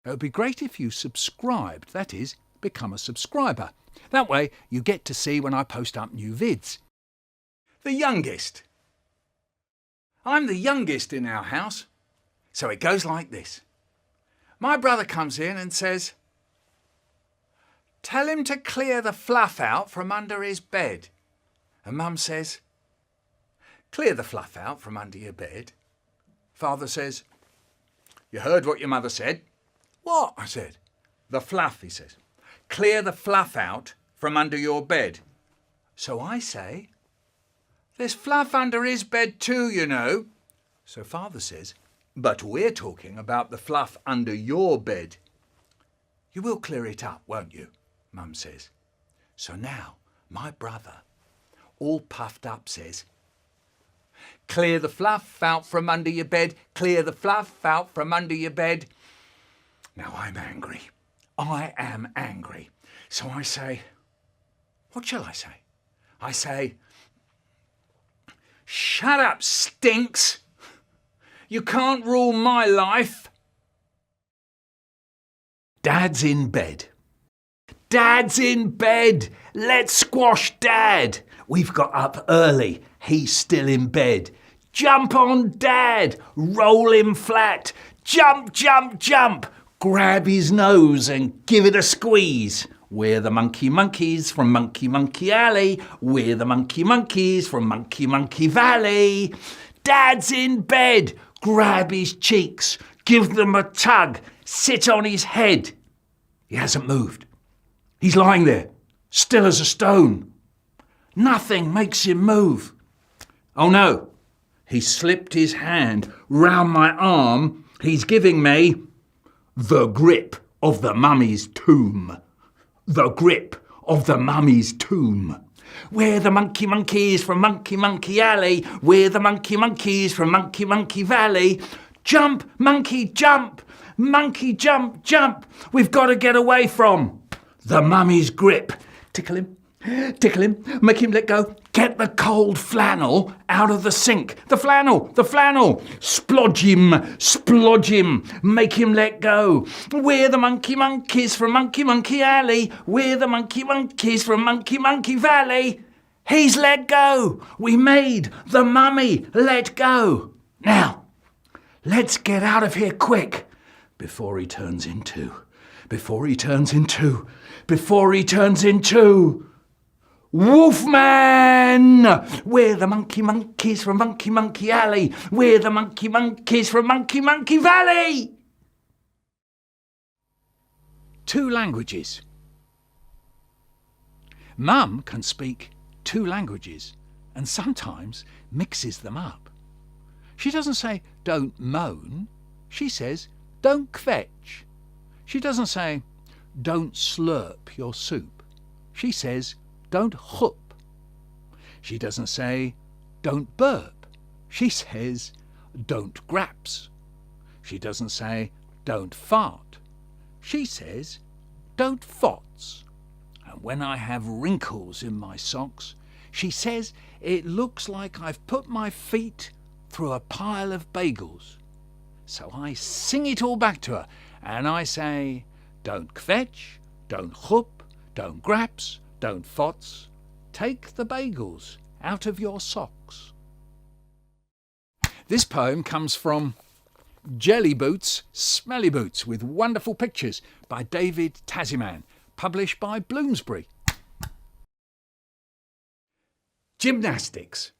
It would be great if you subscribed, that is, become a subscriber. That way you get to see when I post up new vids. The youngest. I'm the youngest in our house. So it goes like this. My brother comes in and says, tell him to clear the fluff out from under his bed. And Mum says, clear the fluff out from under your bed. Father says, you heard what your mother said. What? I said. The fluff, he says. Clear the fluff out from under your bed. So I say, there's fluff under his bed too, you know. So Father says, but we're talking about the fluff under your bed. You will clear it up, won't you? Mum says. So now my brother, all puffed up, says, clear the fluff out from under your bed, clear the fluff out from under your bed. Now I'm angry. I am angry. So I say, what shall I say? I say, shut up, stinks. You can't rule my life. Dad's in bed. Dad's in bed. Let's squash Dad. We've got up early. He's still in bed. Jump on Dad. Roll him flat. Jump, jump, jump. Grab his nose and give it a squeeze. We're the Monkey Monkeys from Monkey Monkey Alley. We're the Monkey Monkeys from Monkey Monkey Valley. Dad's in bed. Grab his cheeks, give them a tug, sit on his head. He hasn't moved. He's lying there, still as a stone. Nothing makes him move. Oh no, he slipped his hand round my arm. He's giving me the grip of the mummy's tomb. The grip of the mummy's tomb. We're the Monkey Monkeys from Monkey Monkey Alley. We're the Monkey Monkeys from Monkey Monkey Valley. Jump, monkey, jump. Monkey, jump, jump. We've got to get away from the mummy's grip. Tickle him, Tickle him, make him let go. Get the cold flannel out of the sink. The flannel. Splodge him, make him let go. We're the monkey monkeys from Monkey Alley. We're the monkey monkeys from Monkey Valley. He's let go. We made the mummy let go. Now, let's get out of here quick before he turns into Wolfman! We're the monkey monkeys from Monkey Alley. We're the monkey monkeys from Monkey Valley. 2 languages. Mum can speak 2 languages and sometimes mixes them up. She doesn't say don't moan, she says don't kvetch. She doesn't say don't slurp your soup. She says don't hup. She doesn't say don't burp. She says don't graps. She doesn't say don't fart. She says don't fots. And when I have wrinkles in my socks, she says it looks like I've put my feet through a pile of bagels. So I sing it all back to her and I say don't kvetch, don't hup, don't graps, don't fots. Take the bagels out of your socks. This poem comes from Jelly Boots, Smelly Boots with wonderful pictures by David Tasman, published by Bloomsbury. Gymnastics.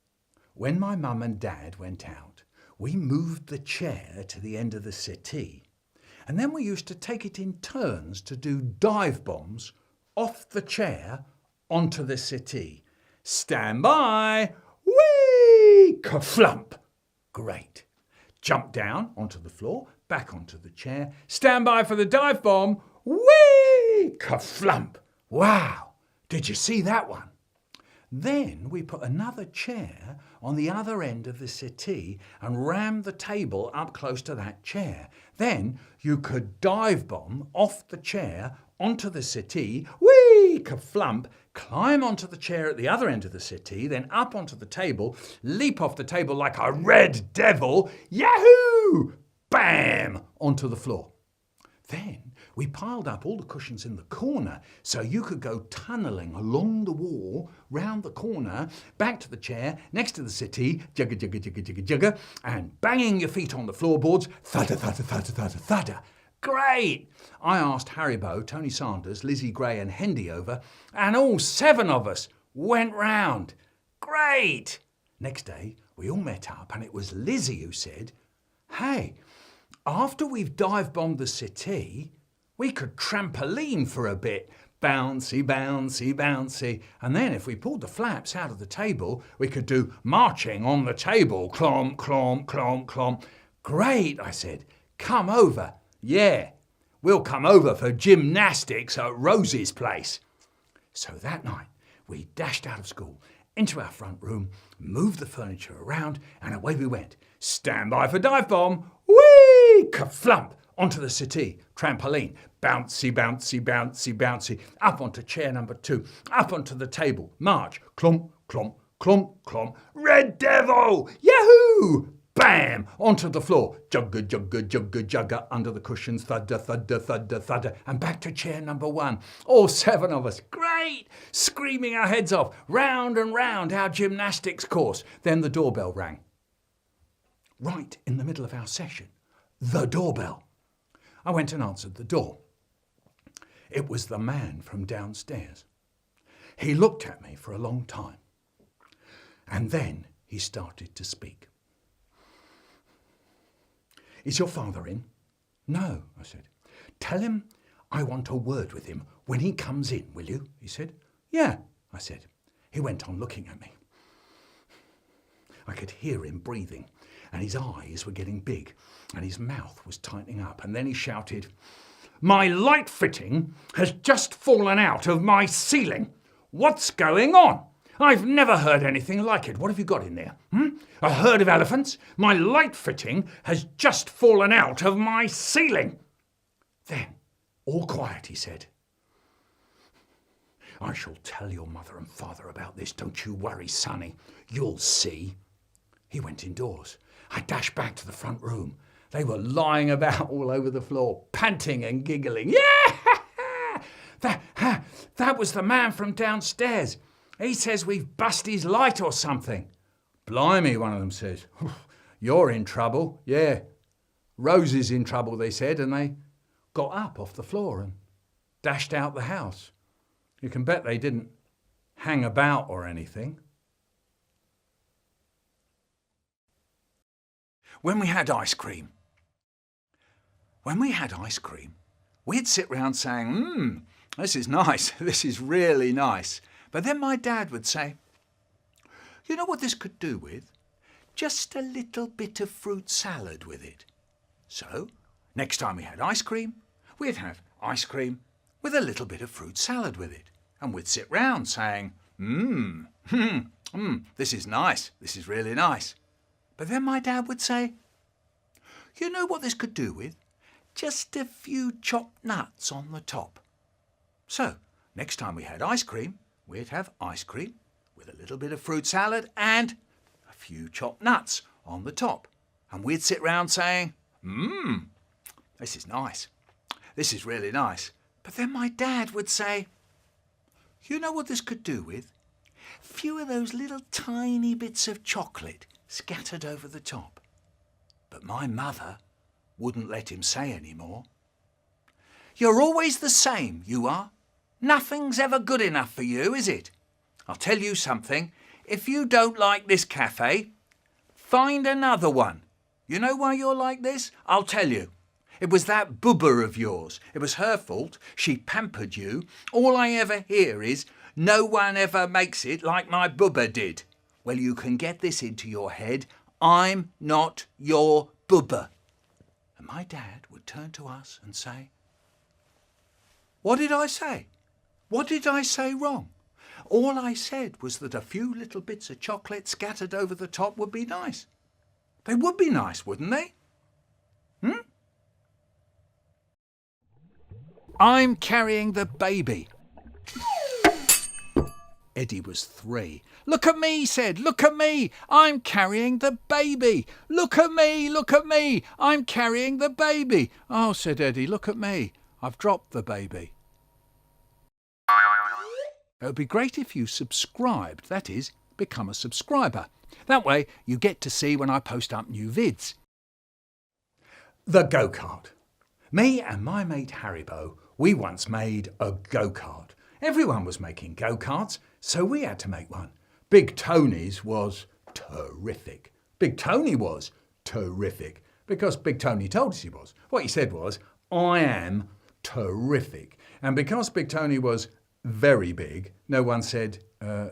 When my mum and dad went out, we moved the chair to the end of the settee, and then we used to take it in turns to do dive bombs off the chair onto the settee. Stand by! Whee! Ka-flump! Great. Jump down onto the floor, back onto the chair. Stand by for the dive bomb. Whee! Ka-flump! Wow! Did you see that one? Then we put another chair on the other end of the settee and rammed the table up close to that chair. Then you could dive bomb off the chair onto the settee, whee, ka-flump, climb onto the chair at the other end of the settee, then up onto the table, leap off the table like a red devil, yahoo, bam, onto the floor. Then we piled up all the cushions in the corner so you could go tunnelling along the wall, round the corner, back to the chair, next to the settee, jugga, jugga, jugga, jugga, jugga, and banging your feet on the floorboards, thudder, thudder, thudder, thudder, thudder. Great! I asked Haribo, Tony Sanders, Lizzie Gray and Hendy over, and all 7 of us went round. Great! Next day, we all met up and it was Lizzie who said, hey, after we've dive-bombed the settee, we could trampoline for a bit. Bouncy, bouncy, bouncy. And then if we pulled the flaps out of the table, we could do marching on the table. Clomp, clomp, clomp, clomp. Great, I said. Come over. Yeah, we'll come over for gymnastics at Rose's place. So that night, we dashed out of school, into our front room, moved the furniture around, and away we went. Stand by for dive bomb. Whee! Ka-flump! Onto the settee, trampoline, bouncy, bouncy, bouncy, bouncy, up onto chair number 2, up onto the table, march, clomp, clomp, clomp, clomp, red devil, yahoo! Bam! Onto the floor, jugga, jugga, jugga, jugga, under the cushions, thudder, thudder, thudder, thudder, and back to chair number 1. All 7 of us, great! Screaming our heads off, round and round our gymnastics course. Then the doorbell rang. Right in the middle of our session, the doorbell. I went and answered the door. It was the man from downstairs. He looked at me for a long time, and then he started to speak. Is your father in? No, I said. Tell him I want a word with him when he comes in, will you? He said. Yeah, I said. He went on looking at me. I could hear him breathing, and his eyes were getting big, and his mouth was tightening up, and then he shouted, my light fitting has just fallen out of my ceiling. What's going on? I've never heard anything like it. What have you got in there? A herd of elephants? My light fitting has just fallen out of my ceiling. Then, all quiet, he said, I shall tell your mother and father about this, don't you worry, sonny. You'll see. He went indoors. I dashed back to the front room. They were lying about all over the floor, panting and giggling. Yeah! That was the man from downstairs. He says we've bust his light or something. Blimey, one of them says. You're in trouble. Yeah. Rose is in trouble, they said, and they got up off the floor and dashed out the house. You can bet they didn't hang about or anything. When we had ice cream, we'd sit round saying, this is nice, this is really nice. But then my dad would say, you know what this could do with? Just a little bit of fruit salad with it. So, next time we had ice cream, we'd have ice cream with a little bit of fruit salad with it. And we'd sit round saying, this is nice, this is really nice. But then my dad would say, you know what this could do with? Just a few chopped nuts on the top. So, next time we had ice cream, we'd have ice cream with a little bit of fruit salad and a few chopped nuts on the top. And we'd sit round saying, this is nice. This is really nice. But then my dad would say, you know what this could do with? Few of those little tiny bits of chocolate scattered over the top. But my mother wouldn't let him say any more. You're always the same, you are. Nothing's ever good enough for you, is it? I'll tell you something. If you don't like this cafe, find another one. You know why you're like this? I'll tell you. It was that booba of yours. It was her fault. She pampered you. All I ever hear is, no one ever makes it like my booba did. Well, you can get this into your head. I'm not your booba. And my dad would turn to us and say, what did I say? What did I say wrong? All I said was that a few little bits of chocolate scattered over the top would be nice. They would be nice, wouldn't they? I'm carrying the baby. Eddie was 3. Look at me, he said, look at me. I'm carrying the baby. Look at me, look at me. I'm carrying the baby. Oh, said Eddie, look at me. I've dropped the baby. It would be great if you subscribed, that is, become a subscriber. That way you get to see when I post up new vids. The go-kart. Me and my mate Haribo, we once made a go-kart. Everyone was making go-karts, so we had to make one. Big Tony's was terrific. Big Tony was terrific because Big Tony told us he was. What he said was, I am terrific. And because Big Tony was very big, no one said,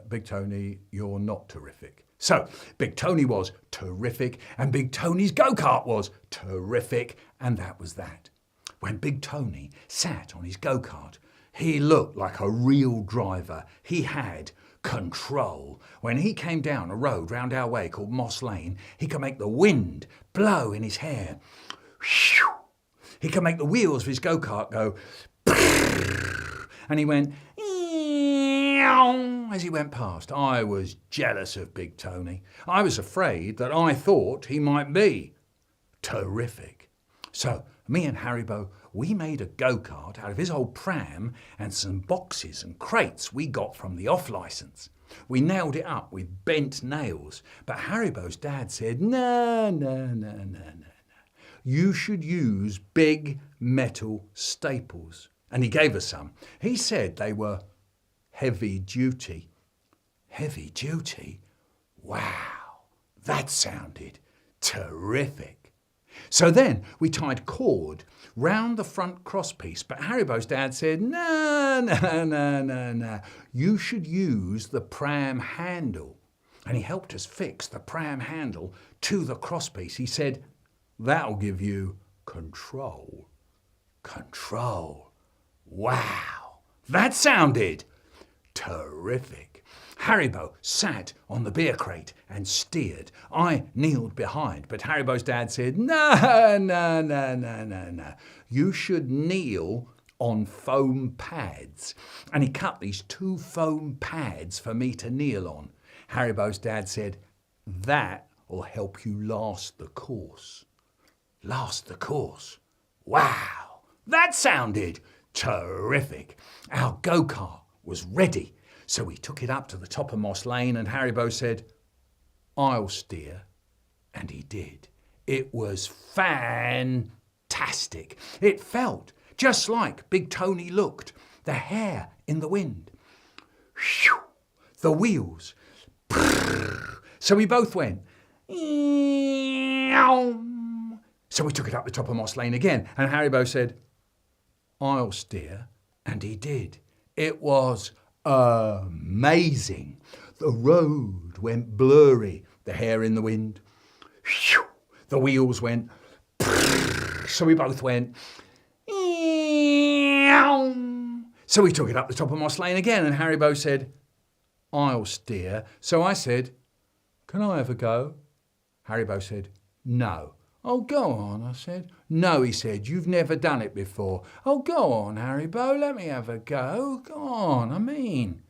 Big Tony, you're not terrific. So, Big Tony was terrific, and Big Tony's go-kart was terrific, and that was that. When Big Tony sat on his go-kart, he looked like a real driver. He had control. When he came down a road round our way called Moss Lane, he could make the wind blow in his hair. He could make the wheels of his go-kart go, and he went as he went past. I was jealous of Big Tony. I was afraid that I thought he might be terrific. So me and Haribo, we made a go-kart out of his old pram and some boxes and crates we got from the off-licence. We nailed it up with bent nails, but Haribo's dad said, no. You should use big metal staples. And he gave us some. He said they were heavy duty. Heavy duty? Wow, that sounded terrific. So then we tied cord round the front crosspiece, but Haribo's dad said, no. You should use the pram handle. And he helped us fix the pram handle to the crosspiece. He said, that'll give you control. Control. Wow, that sounded terrific. Haribo sat on the beer crate and steered. I kneeled behind, but Haribo's dad said, no. You should kneel on foam pads. And he cut these 2 foam pads for me to kneel on. Haribo's dad said, that'll help you last the course. Last the course? Wow, that sounded terrific. Our go-kart was ready, so we took it up to the top of Moss Lane and Haribo said, I'll steer. And he did. It was fantastic. It felt just like Big Tony looked, the hair in the wind. Whew, the wheels. So we both went. So we took it up the top of Moss Lane again, and Haribo said, I'll steer. And he did. It was amazing. The road went blurry, the hair in the wind. Whew, the wheels went. So we both went. So we took it up the top of Moss Lane again, and Haribo said, I'll steer. So I said, can I have a go? Haribo said, no. Oh, go on, I said. No, he said, you've never done it before. Oh, go on, Haribo, let me have a go. Go on, I mean.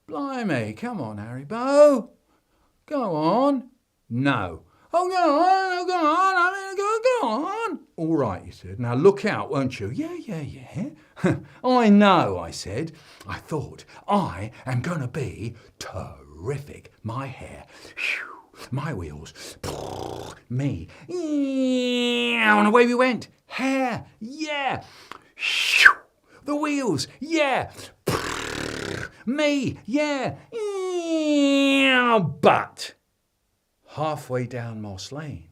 Blimey, come on, Haribo. Go on. No. Oh, go on, I mean, go on. All right, he said. Now look out, won't you? Yeah. I know, I said. I thought, I am going to be terrific. My hair, my wheels, me. And away we went. Hair, yeah. The wheels, yeah. Me, yeah. But halfway down Moss Lane,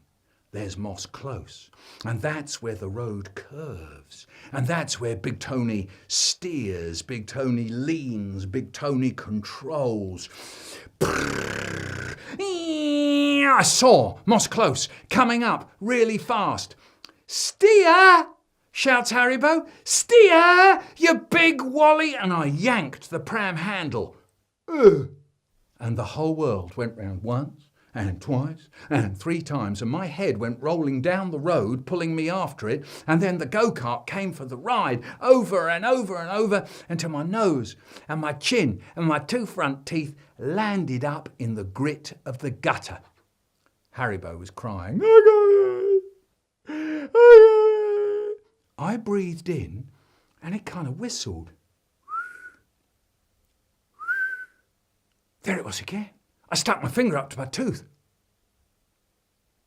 there's Moss Close, and that's where the road curves, and that's where Big Tony steers, Big Tony leans, Big Tony controls. I saw Moss Close coming up really fast. Steer! Shouts Haribo. Steer, you big wally! And I yanked the pram handle. And the whole world went round once, and twice, and 3 times, and my head went rolling down the road, pulling me after it, and then the go-kart came for the ride, over and over and over, until my nose and my chin and my 2 front teeth landed up in the grit of the gutter. Haribo was crying. I breathed in, and it kind of whistled. There it was again. I stuck my finger up to my tooth,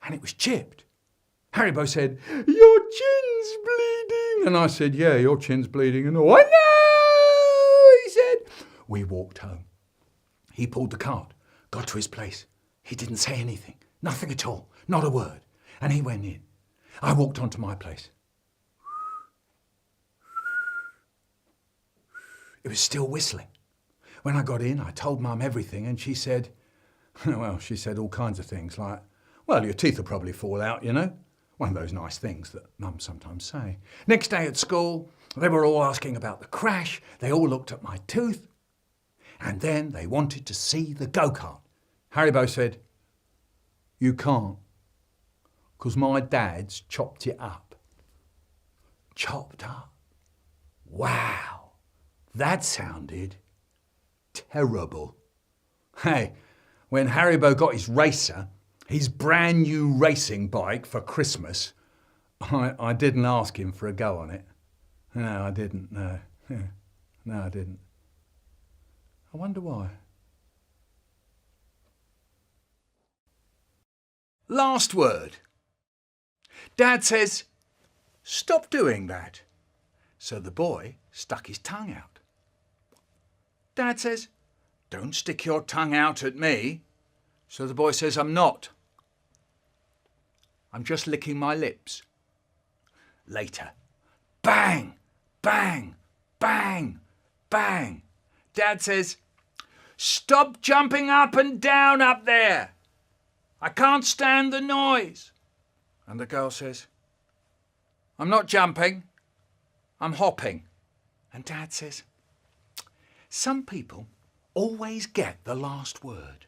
and it was chipped. Haribo said, your chin's bleeding. And I said, yeah, your chin's bleeding. And oh, no, he said. We walked home. He pulled the cart, got to his place. He didn't say anything, nothing at all, not a word. And he went in. I walked on to my place. It was still whistling. When I got in, I told Mum everything, and she said, well, she said all kinds of things like, well, your teeth will probably fall out, you know. One of those nice things that mums sometimes say. Next day at school, they were all asking about the crash. They all looked at my tooth. And then they wanted to see the go-kart. Haribo said, you can't, because my dad's chopped it up. Chopped up? Wow, that sounded terrible. Hey, when Haribo got his racer, his brand new racing bike for Christmas, I didn't ask him for a go on it. No, I didn't, no. No, I didn't. I wonder why. Last word. Dad says, stop doing that. So the boy stuck his tongue out. Dad says, don't stick your tongue out at me. So the boy says, I'm not. I'm just licking my lips. Later, bang, bang, bang, bang. Dad says, stop jumping up and down up there. I can't stand the noise. And the girl says, I'm not jumping, I'm hopping. And Dad says, some people always get the last word.